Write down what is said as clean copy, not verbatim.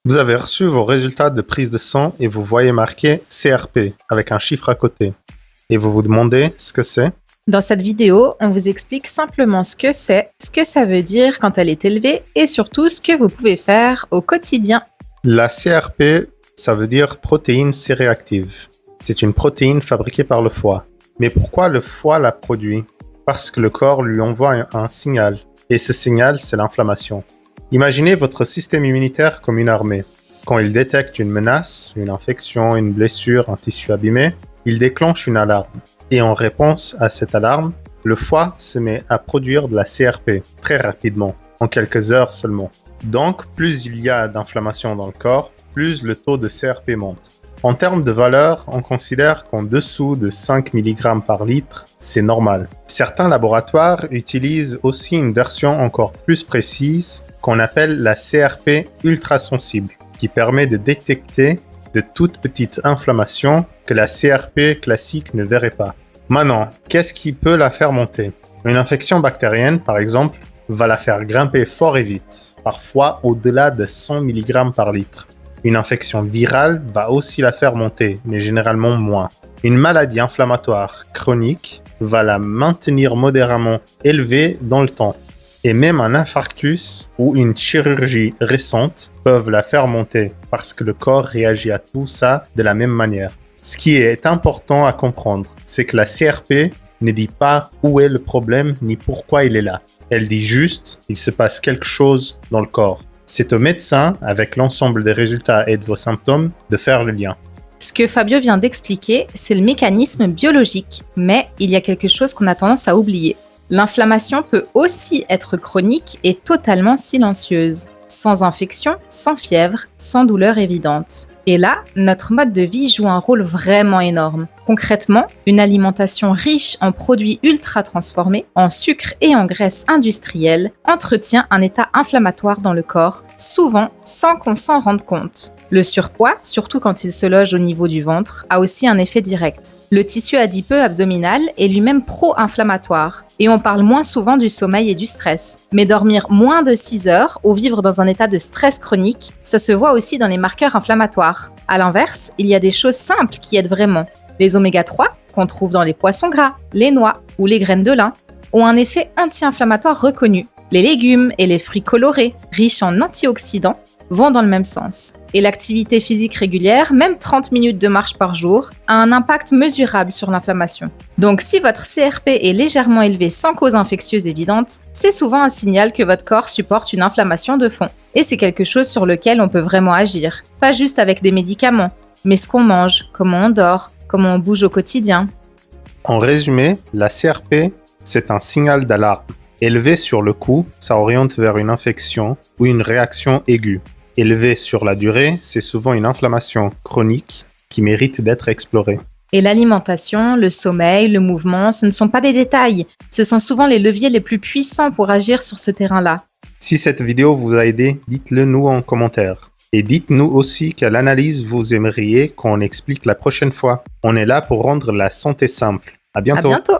Vous avez reçu vos résultats de prise de sang et vous voyez marqué CRP avec un chiffre à côté. Et vous vous demandez ce que c'est? Dans cette vidéo, on vous explique simplement ce que c'est, ce que ça veut dire quand elle est élevée et surtout ce que vous pouvez faire au quotidien. La CRP, ça veut dire protéine C-réactive. C'est une protéine fabriquée par le foie. Mais pourquoi le foie la produit? Parce que le corps lui envoie un signal. Et ce signal, c'est l'inflammation. Imaginez votre système immunitaire comme une armée. Quand il détecte une menace, une infection, une blessure, un tissu abîmé, il déclenche une alarme. Et en réponse à cette alarme, le foie se met à produire de la CRP très rapidement, en quelques heures seulement. Donc, plus il y a d'inflammation dans le corps, plus le taux de CRP monte. En termes de valeur, on considère qu'en dessous de 5 mg par litre, c'est normal. Certains laboratoires utilisent aussi une version encore plus précise qu'on appelle la CRP ultrasensible, qui permet de détecter de toutes petites inflammations que la CRP classique ne verrait pas. Maintenant, qu'est-ce qui peut la faire monter? Une infection bactérienne, par exemple, va la faire grimper fort et vite, parfois au-delà de 100 mg par litre. Une infection virale va aussi la faire monter, mais généralement moins. Une maladie inflammatoire chronique va la maintenir modérément élevée dans le temps. Et même un infarctus ou une chirurgie récente peuvent la faire monter parce que le corps réagit à tout ça de la même manière. Ce qui est important à comprendre, c'est que la CRP ne dit pas où est le problème ni pourquoi il est là. Elle dit juste qu'il se passe quelque chose dans le corps. C'est au médecin, avec l'ensemble des résultats et de vos symptômes, de faire le lien. Ce que Fabio vient d'expliquer, c'est le mécanisme biologique, mais il y a quelque chose qu'on a tendance à oublier. L'inflammation peut aussi être chronique et totalement silencieuse, sans infection, sans fièvre, sans douleur évidente. Et là, notre mode de vie joue un rôle vraiment énorme. Concrètement, une alimentation riche en produits ultra transformés, en sucre et en graisses industrielles, entretient un état inflammatoire dans le corps, souvent sans qu'on s'en rende compte. Le surpoids, surtout quand il se loge au niveau du ventre, a aussi un effet direct. Le tissu adipeux abdominal est lui-même pro-inflammatoire, et on parle moins souvent du sommeil et du stress. Mais dormir moins de 6 heures ou vivre dans un état de stress chronique, ça se voit aussi dans les marqueurs inflammatoires. À l'inverse, il y a des choses simples qui aident vraiment. Les oméga 3, qu'on trouve dans les poissons gras, les noix ou les graines de lin, ont un effet anti-inflammatoire reconnu. Les légumes et les fruits colorés, riches en antioxydants, vont dans le même sens. Et l'activité physique régulière, même 30 minutes de marche par jour, a un impact mesurable sur l'inflammation. Donc si votre CRP est légèrement élevé sans cause infectieuse évidente, c'est souvent un signal que votre corps supporte une inflammation de fond. Et c'est quelque chose sur lequel on peut vraiment agir. Pas juste avec des médicaments, mais ce qu'on mange, comment on dort, comment on bouge au quotidien. En résumé, la CRP, c'est un signal d'alarme. Élevé sur le coup, ça oriente vers une infection ou une réaction aiguë. Élevé sur la durée, c'est souvent une inflammation chronique qui mérite d'être explorée. Et l'alimentation, le sommeil, le mouvement, ce ne sont pas des détails. Ce sont souvent les leviers les plus puissants pour agir sur ce terrain-là. Si cette vidéo vous a aidé, dites-le nous en commentaire. Et dites-nous aussi quelle analyse vous aimeriez qu'on explique la prochaine fois. On est là pour rendre la santé simple. À bientôt. À bientôt.